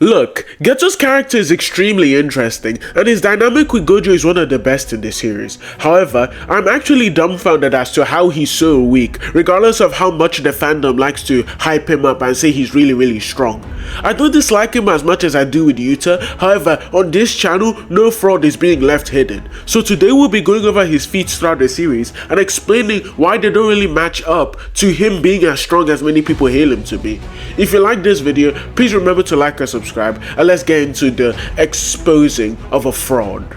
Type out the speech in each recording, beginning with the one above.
Look, Geto's character is extremely interesting, and his dynamic with Gojo is one of the best in this series. However, I'm actually dumbfounded as to how he's so weak, regardless of how much the fandom likes to hype him up and say he's really strong. I don't dislike him as much as I do with Yuta, however, on this channel, no fraud is being left hidden. So today we'll be going over his feats throughout the series and explaining why they don't really match up to him being as strong as many people hail him to be. If you like this video, please remember to like and subscribe, and let's get into the exposing of a fraud.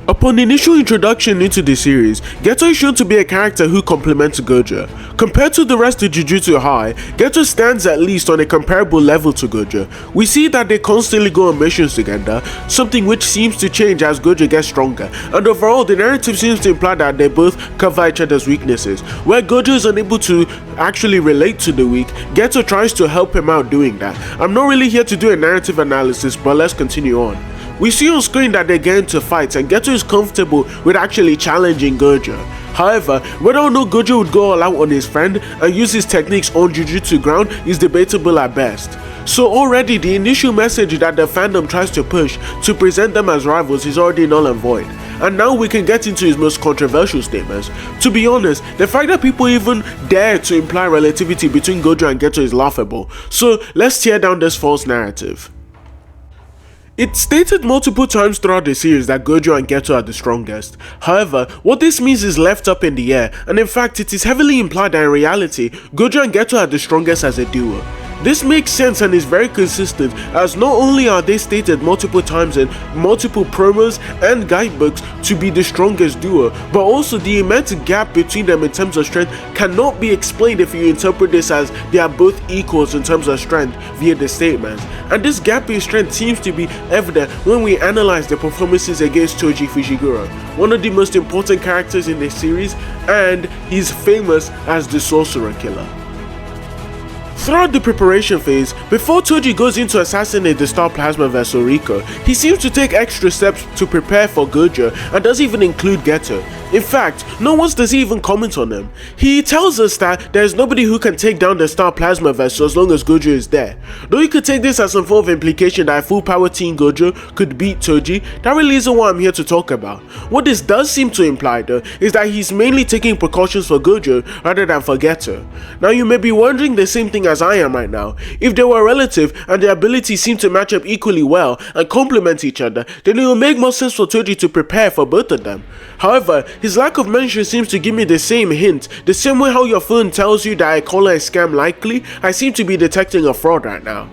Upon initial introduction into the series, Geto is shown to be a character who complements Gojo. Compared to the rest of Jujutsu High, Geto stands at least on a comparable level to Gojo. We see that they constantly go on missions together, something which seems to change as Gojo gets stronger, and overall the narrative seems to imply that they both cover each other's weaknesses. Where Gojo is unable to actually relate to the weak, Geto tries to help him out doing that. I'm not really here to do a narrative analysis, but let's continue on. We see on screen that they get into fights and Geto is comfortable with actually challenging Gojo. However, whether or not Gojo would go all out on his friend and use his techniques on Jujutsu ground is debatable at best. So already the initial message that the fandom tries to push to present them as rivals is already null and void. And now we can get into his most controversial statements. To be honest, the fact that people even dare to imply relativity between Gojo and Geto is laughable. So let's tear down this false narrative. It's stated multiple times throughout the series that Gojo and Geto are the strongest. However, what this means is left up in the air, and in fact it is heavily implied that in reality, Gojo and Geto are the strongest as a duo. This makes sense and is very consistent, as not only are they stated multiple times in multiple promos and guidebooks to be the strongest duo, but also the immense gap between them in terms of strength cannot be explained if you interpret this as they are both equals in terms of strength via the statements. And this gap in strength seems to be evident when we analyze the performances against Toji Fushiguro, one of the most important characters in the series, and he's famous as the Sorcerer Killer. Throughout the preparation phase, before Toji goes in to assassinate the Star Plasma vessel Riko, he seems to take extra steps to prepare for Gojo and doesn't even include Geto. In fact, no once does he even comment on him. He tells us that there is nobody who can take down the Star Plasma vessel as long as Gojo is there. Though you could take this as some form of implication that a full power Team Gojo could beat Toji, that really isn't what I'm here to talk about. What this does seem to imply though is that he's mainly taking precautions for Gojo rather than for Geto. Now you may be wondering the same thing as I am right now. If they were relative and their abilities seem to match up equally well and complement each other, then it will make more sense for Toji to prepare for both of them. However, his lack of mention seems to give me the same hint. The same way how your phone tells you that I call a scam likely, I seem to be detecting a fraud right now.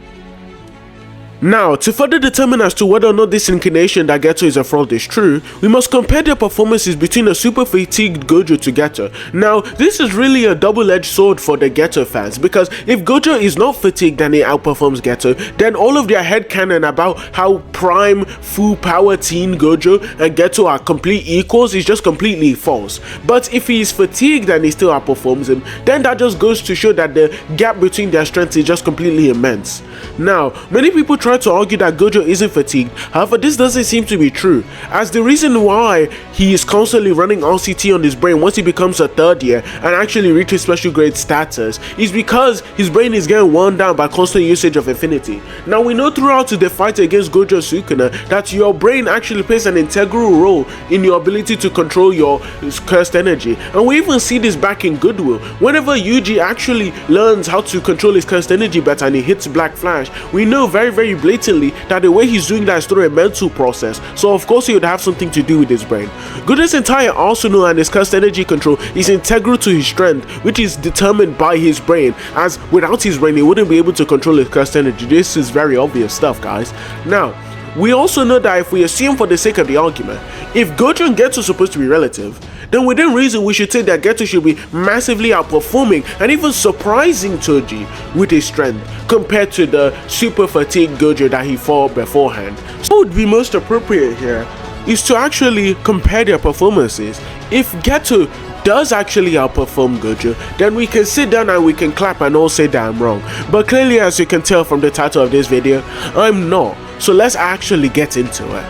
Now, to further determine as to whether or not this inclination that Geto is a fraud is true, we must compare their performances between a super fatigued Gojo to Geto. Now, this is really a double-edged sword for the Geto fans, because if Gojo is not fatigued and he outperforms Geto, then all of their headcanon about how prime, full power teen Gojo and Geto are complete equals is just completely false. But if he is fatigued and he still outperforms him, then that just goes to show that the gap between their strengths is just completely immense. Now, many people try to argue that Gojo isn't fatigued, however this doesn't seem to be true, as the reason why he is constantly running RCT on his brain once he becomes a third year and actually reaches special grade status is because his brain is getting worn down by constant usage of Infinity. Now we know throughout the fight against Gojo Sukuna that your brain actually plays an integral role in your ability to control your cursed energy, and we even see this back in Goodwill. Whenever Yuji actually learns how to control his cursed energy better and he hits Black Flash, we know very blatantly that the way he's doing that is through a mental process, so of course he would have something to do with his brain. Gojo's entire arsenal and his cursed energy control is integral to his strength, which is determined by his brain, as without his brain he wouldn't be able to control his cursed energy. This is very obvious stuff, guys. Now, we also know that if we assume for the sake of the argument, if Gojo and Geto are supposed to be relative, then within reason we should say that Geto should be massively outperforming and even surprising Toji with his strength compared to the super fatigued Gojo that he fought beforehand. So what would be most appropriate here is to actually compare their performances. If Geto does actually outperform Gojo, then we can sit down and we can clap and all say that I'm wrong. But clearly, as you can tell from the title of this video, I'm not. So let's actually get into it.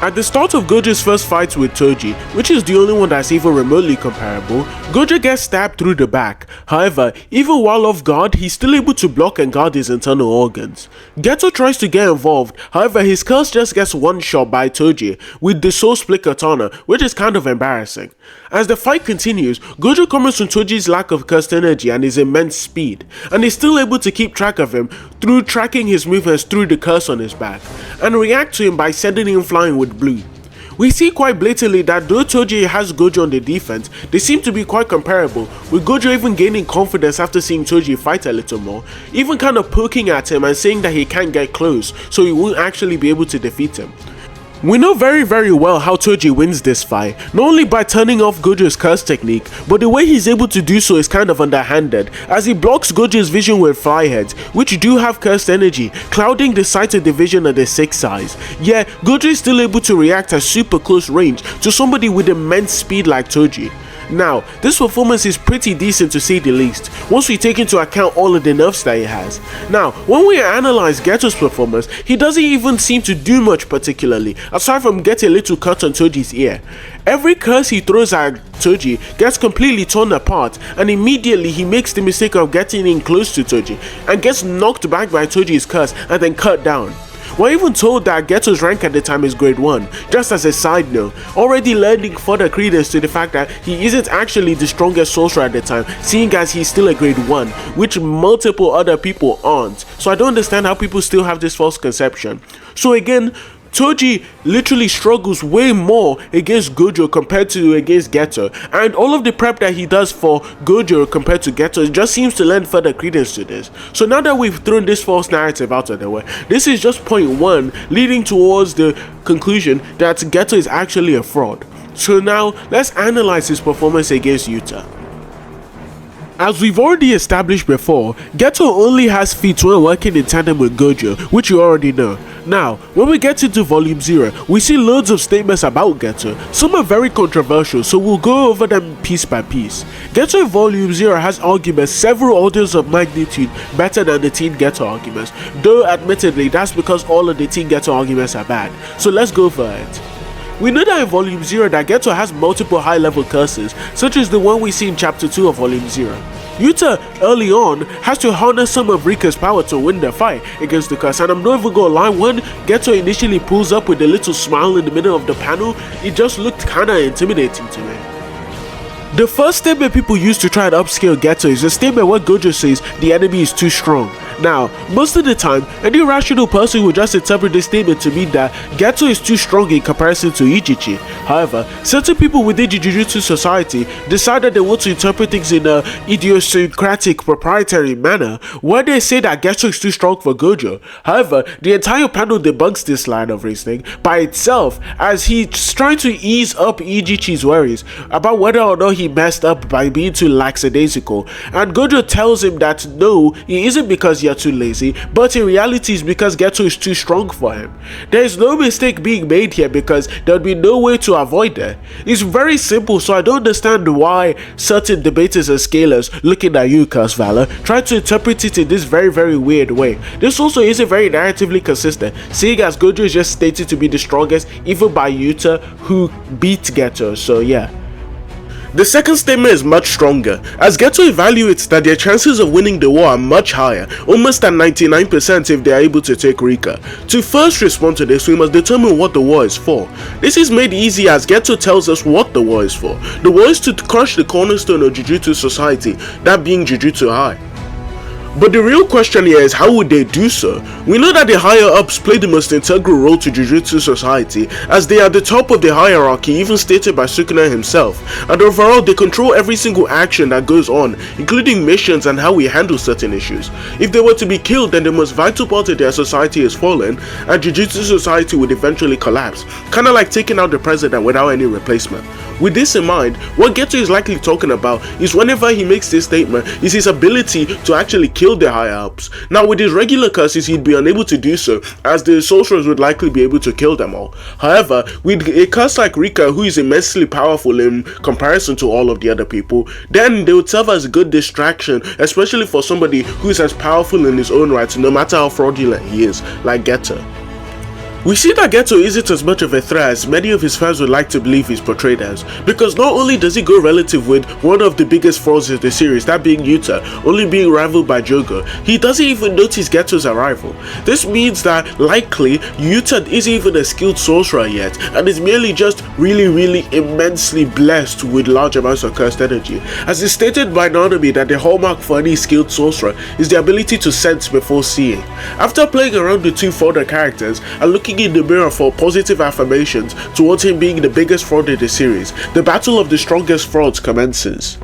At the start of Gojo's first fight with Toji, which is the only one that's even remotely comparable, Gojo gets stabbed through the back. However, even while off guard, he's still able to block and guard his internal organs. Geto tries to get involved, however his curse just gets one shot by Toji with the Soul Split Katana, which is kind of embarrassing. As the fight continues, Gojo comments on Toji's lack of cursed energy and his immense speed, and is still able to keep track of him through tracking his movements through the curse on his back, and react to him by sending him flying with blue. We see quite blatantly that though Toji has Gojo on the defense, they seem to be quite comparable, with Gojo even gaining confidence after seeing Toji fight a little more, even kind of poking at him and saying that he can't get close, so he won't actually be able to defeat him. We know very well how Toji wins this fight, not only by turning off Gojo's curse technique, but the way he's able to do so is kind of underhanded, as he blocks Gojo's vision with fly heads, which do have cursed energy, clouding the sight of the vision of the sixth eyes. Yet, Gojo is still able to react at super close range to somebody with immense speed like Toji. Now, this performance is pretty decent to say the least, once we take into account all of the nerfs that he has. Now, when we analyze Geto's performance, he doesn't even seem to do much particularly, aside from get a little cut on Toji's ear. Every curse he throws at Toji gets completely torn apart, and immediately he makes the mistake of getting in close to Toji, and gets knocked back by Toji's curse and then cut down. We're even told that Geto's rank at the time is grade 1, just as a side note, already lending further credence to the fact that he isn't actually the strongest sorcerer at the time, seeing as he's still a grade 1, which multiple other people aren't. So I don't understand how people still have this false conception. So again, Toji literally struggles way more against Gojo compared to against Geto, and all of the prep that he does for Gojo compared to Geto just seems to lend further credence to this. So now that we've thrown this false narrative out of the way, this is just point 1 leading towards the conclusion that Geto is actually a fraud. So now let's analyze his performance against Yuta. As we've already established before, Geto only has feats when working in tandem with Gojo, which you already know. Now, when we get into Volume 0, we see loads of statements about Geto. Some are very controversial, so we'll go over them piece by piece. Geto in Volume 0 has arguments several orders of magnitude better than the Teen Geto arguments, though admittedly that's because all of the Teen Geto arguments are bad. So let's go for it. We know that in Volume 0 that Geto has multiple high-level curses, such as the one we see in Chapter 2 of Volume 0. Yuta, early on, has to harness some of Rika's power to win the fight against the curse, and I'm not even gonna lie, when Geto initially pulls up with a little smile in the middle of the panel, it just looked kinda intimidating to me. The first statement people use to try and upscale Geto is a statement where Gojo says the enemy is too strong. Now, most of the time, any rational person will just interpret this statement to mean that Geto is too strong in comparison to Ichichi. However, certain people within the Jujutsu society decide that they want to interpret things in a idiosyncratic, proprietary manner, where they say that Geto is too strong for Gojo. However, the entire panel debunks this line of reasoning by itself, as he's trying to ease up Ichichi's worries about whether or not he messed up by being too lackadaisical, and Gojo tells him that no, it isn't because you're too lazy, but in reality it's because Geto is too strong for him. There is no mistake being made here because there would be no way to avoid it. It's very simple, so I don't understand why certain debaters and scalers looking at you, Curse Valor, try to interpret it in this very weird way. This also isn't very narratively consistent, seeing as Gojo is just stated to be the strongest even by Yuta, who beat Geto, so yeah. The second statement is much stronger, as Geto evaluates that their chances of winning the war are much higher, almost at 99% if they are able to take Rika. To first respond to this, we must determine what the war is for. This is made easy as Geto tells us what the war is for. The war is to crush the cornerstone of Jujutsu society, that being Jujutsu High. But the real question here is, how would they do so? We know that the higher ups play the most integral role to Jujutsu society, as they are the top of the hierarchy, even stated by Sukuna himself, and overall they control every single action that goes on, including missions and how we handle certain issues. If they were to be killed, then the most vital part of their society is fallen, and Jujutsu society would eventually collapse, kinda like taking out the president without any replacement. With this in mind, what Geto is likely talking about is whenever he makes this statement is his ability to actually kill the higher ups. Now with his regular curses he'd be unable to do so, as the sorcerers would likely be able to kill them all. However, with a curse like Rika, who is immensely powerful in comparison to all of the other people, then they would serve as a good distraction, especially for somebody who is as powerful in his own right, no matter how fraudulent he is, like Geto. We see that Geto isn't as much of a threat as many of his fans would like to believe he's portrayed as, because not only does he go relative with one of the biggest frauds in the series, that being Yuta, only being rivaled by Jogo, he doesn't even notice Geto's arrival. This means that likely Yuta isn't even a skilled sorcerer yet, and is merely just really immensely blessed with large amounts of cursed energy, as is stated by Nanami that the hallmark for any skilled sorcerer is the ability to sense before seeing. After playing around the two fodder characters and looking in the mirror for positive affirmations towards him being the biggest fraud in the series, the battle of the strongest frauds commences.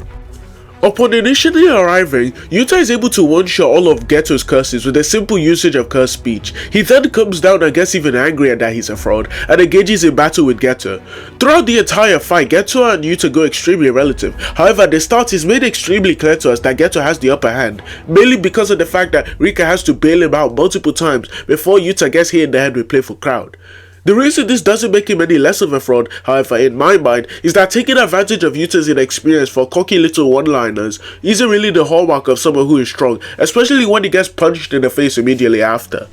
Upon initially arriving, Yuta is able to one-shot all of Geto's curses with a simple usage of curse speech. He then comes down and gets even angrier that he's a fraud, and engages in battle with Geto. Throughout the entire fight, Geto and Yuta go extremely relative. However, at the start it's made extremely clear to us that Geto has the upper hand, mainly because of the fact that Rika has to bail him out multiple times before Yuta gets hit in the head with Playful Crowd. The reason this doesn't make him any less of a fraud, however, in my mind, is that taking advantage of Yuta's inexperience for cocky little one-liners isn't really the hallmark of someone who is strong, especially when he gets punched in the face immediately after.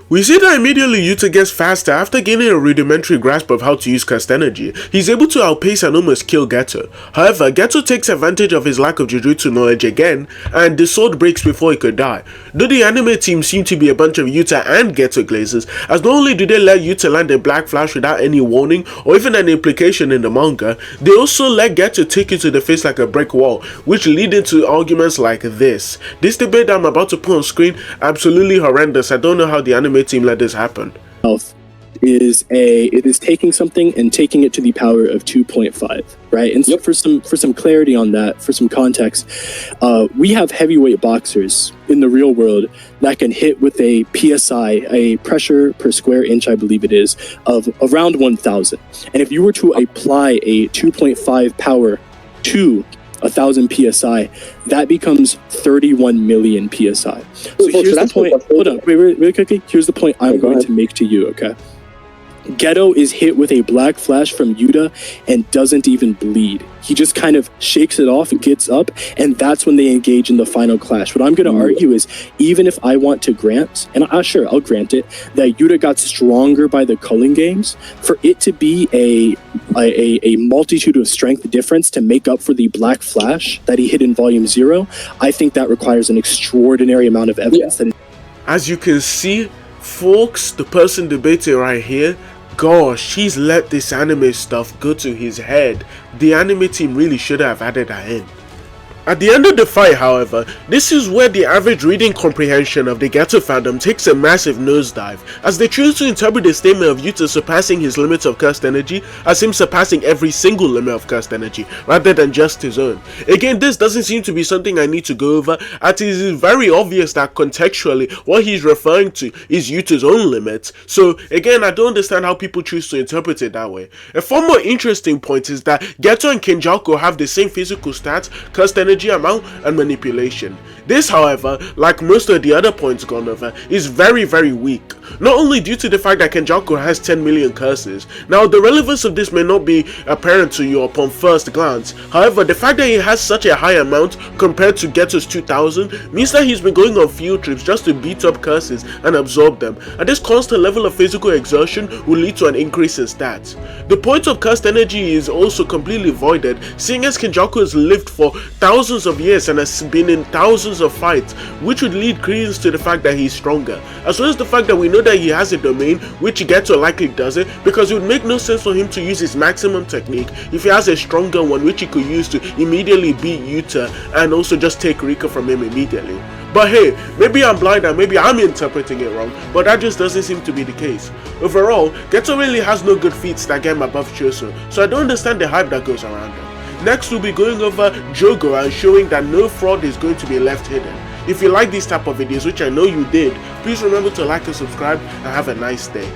We see that immediately Yuta gets faster after gaining a rudimentary grasp of how to use cursed energy. He's able to outpace and almost kill Geto. However, Geto takes advantage of his lack of Jujutsu knowledge again, and the sword breaks before he could die. Though the anime team seem to be a bunch of Yuta and Geto glazers, as not only do they let Yuta land a black flash without any warning or even an implication in the manga, they also let Geto take it to the face like a brick wall, which lead into arguments like this. This debate that I'm about to put on screen, absolutely horrendous. I don't know how the anime team let this happen. It is taking something and taking it to the power of 2.5, right? And so for some clarity on that, for some context, we have heavyweight boxers in the real world that can hit with a PSI, a pressure per square inch, I believe it is, of around 1,000. And if you were to apply a 2.5 power to 1,000 PSI, that becomes 31 million PSI. So here's the point. Hold on, wait, really quickly. Here's the point I'm going to make to you, okay? Geto is hit with a black flash from Yuta and doesn't even bleed. He just kind of shakes it off and gets up, and that's when they engage in the final clash. What I'm going to argue is, even if I want to grant, and sure, I'll grant it, that Yuta got stronger by the culling games, for it to be a multitude of strength difference to make up for the black flash that he hit in Volume 0, I think that requires an extraordinary amount of evidence. As you can see, folks, the person debating right here, gosh, he's let this anime stuff go to his head. The anime team really should have added that in. At the end of the fight, however, this is where the average reading comprehension of the Geto fandom takes a massive nosedive, as they choose to interpret the statement of Yuta surpassing his limits of cursed energy as him surpassing every single limit of cursed energy, rather than just his own. Again, this doesn't seem to be something I need to go over, as it is very obvious that contextually what he's referring to is Yuta's own limits, so again, I don't understand how people choose to interpret it that way. A far more interesting point is that Geto and Kenjaku have the same physical stats, cursed energy amount, and manipulation. This, however, like most of the other points gone over, is very weak. Not only due to the fact that Kenjaku has 10 million curses. Now, the relevance of this may not be apparent to you upon first glance. However, the fact that he has such a high amount compared to Geto's 2,000 means that he's been going on field trips just to beat up curses and absorb them, and this constant level of physical exertion will lead to an increase in stats. The point of cursed energy is also completely voided, seeing as Kenjaku has lived for thousands of years and has been in thousands of fights, which would lead credence to the fact that he's stronger, as well as the fact that we know that he has a domain, which Geto likely doesn't, because it would make no sense for him to use his maximum technique if he has a stronger one which he could use to immediately beat Yuta and also just take Rika from him immediately. But hey, maybe I'm blind and maybe I'm interpreting it wrong, but that just doesn't seem to be the case. Overall, Geto really has no good feats that get him above Choso, so I don't understand the hype that goes around him. Next, we'll be going over Jogo and showing that no fraud is going to be left hidden. If you like these type of videos, which I know you did, please remember to like and subscribe, and have a nice day.